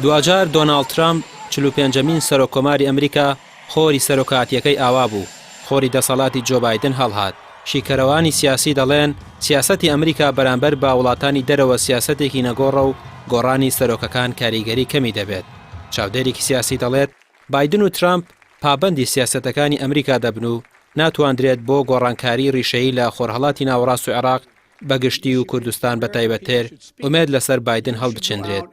دوجار دۆناڵد ترامپ 45مین سەرۆکۆماری ئەمریکا خۆری سەرۆکاتیەکەی ئاوا بوو. خۆری دەسەڵاتی جۆ بایدن هەڵهات. شیکەرەوانی سیاسی دەڵێن سیاسەتی ئەمریکا بەرامبەر با وڵاتانی دەرەوە سیاسەتێکی نەگۆڕە و گۆڕانی سەرۆکەکان کاریگەری کەمی دەبێت. چاودێرێکی سیاسی دەڵێت بایدن و ترامپ پابەندی سیاسەتەکانی ئەمریکا دەبن و ناتوانرێت بۆ گۆڕانکاری ڕیشەیی لە خۆرهەڵاتی ناوەڕاست و عێراق بەگشتی و کوردستان بەتایبەتتر ئومێد لەسەر بایدن هەڵبچێندرێت.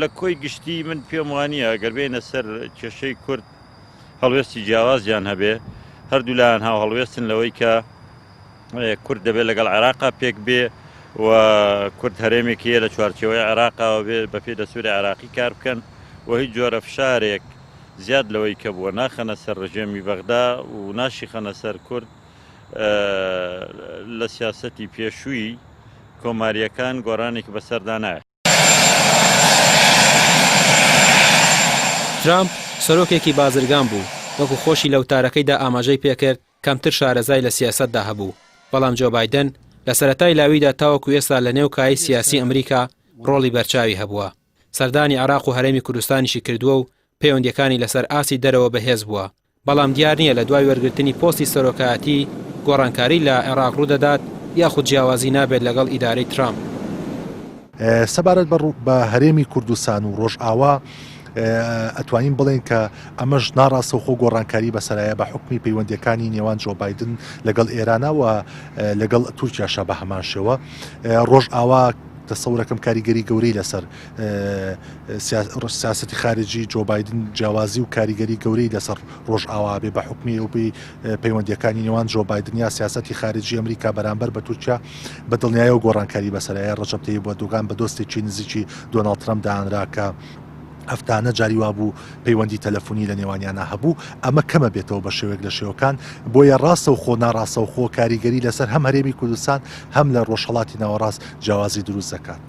لە کۆی گشتی من پێم وانییە ئەگەر بێنە سەر کێشەی کورد هەڵوێستی جیاوازیان هەبێ هەردوو لایەن هاو هەڵوێستن لەوەی کە کورد دەبێت لەگەڵ عێراقا پێک بێ و کورد هەرێمێکی هەیە لە چوارچێوەی عێراقاوە بێ بە پێی دەسووری عێراقی کار بکەن و هیچ جۆرە فشارێک زیاد لەوەی کە بووە ناخەنە سەر ڕژێمی بەغدا و ناشیخەنە سەر کورد لە سیاسەتی پێشووی کۆماریەکان گۆڕانێک بەسەردا نایە. ترامپ سەرۆکێکی بازرگان بوو وەکو خۆشی لە وتارەکەیدا ئاماژەی پێکرد کەمتر شارەزای لە سیاسەتدا هەبوو. بەڵام جۆ بایدن لە سەرەتای لاویدا تاوەکو ئێستا لە نێو کای سیاسی ئەمریکا ڕۆڵی بەرچاوی هەبووە. سەردانی عێراق و هەرێمی کوردستانیشی کردووە و پەیوەندیەکانی لەسەر ئاسی دەرەوە بەهێز بووە. بەڵام دیار نییە لە دوای وەرگرتنی پۆستی سەرۆکایەتی گۆڕانکاری لە عێراق ڕوودەدات یاخود جیاوازی نابێت لەگەڵ ئیدارەی ترامپ. سەبارەت بە هەرێمی کوردستان و ڕۆژئاوا ئەتوانین بڵێن کە ئەمەش ناڕاستە و خۆ گۆڕانکاری بەسەرایە بە حکمی پەیوەندیەکانی نێوان جۆ بایدن لەگەڵ ئێرانەوە لەگەڵ تورکیاشە بە هەمان شێوە ڕۆژئاوا دەسەورەکەم کاریگەری گەورەی لەسەر سیاسەتی خارجی جۆ بایدن جیاوازی و کاریگەری گەورەی لەسەر ڕۆژئاوا بێ بە حکمی و پەیوەندیەکانی نێوان جۆ بایدن یا سیاسەتی خارجی ئەمریکا بەرامبەر بە تورکیا بە دڵنیایە و گۆڕانکاری بەسەرایە ڕەجەب تەیب ئەردۆغان بە دۆستێکی نزیکی دۆناڵد ترامپ داهەنرا کە هەفتانە جاریوا بوو پەیوەندی تەلەفۆنی لە نێوانیانە هەبوو. ئەمە کەمە بێتەوە بە شێوەیەک لە شێوەکان بۆیە ڕاستە و خۆ ناڕاستە و خۆ کاریگەری لەسەر هەم هەرێمی کوردستان هەم لە ڕۆژهەڵاتی ناوەڕاست جیاوازی دروست دەکات.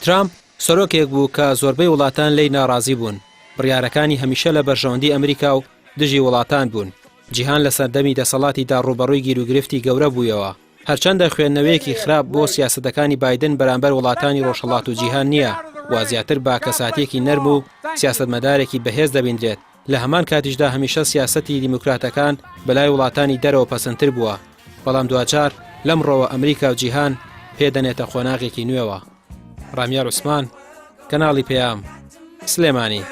ترامپ سەرۆکێک بوو کە زۆربەی وڵاتان لی ناڕازی بوون. بڕیارەکانی هەمیشە لە بەرژەوەندی ئەمریکا و دژی وڵاتان بوون. جیهان لە سەردەمی دەسەڵاتیدا ڕوبەڕووی گیرروگرفتی گەورە بوویەوە. هەرچەندە خوێندنەوەیەکی خراپ بۆ سیاسەتەکانی بایدن بەرامبەر وڵاتانی ڕۆژهەڵات و جیهان نییە و زیاتر با کەساتێکی نەرم و سیاسەتمەدارێکی بەهێز دەبیندرێت. لە هەمان کاتیشدا هەمیشە سیاسەتی دیموکراتەکان بەلای وڵاتانی دەرەوە پەسەندتر بووە. بەڵام دوجار لەمڕۆوە ئەمریکا و جیهان پێدەنێتە خۆناغێکی نوێوە. ڕامیار عوسمان، کەناڵی پێام، سلێمانی.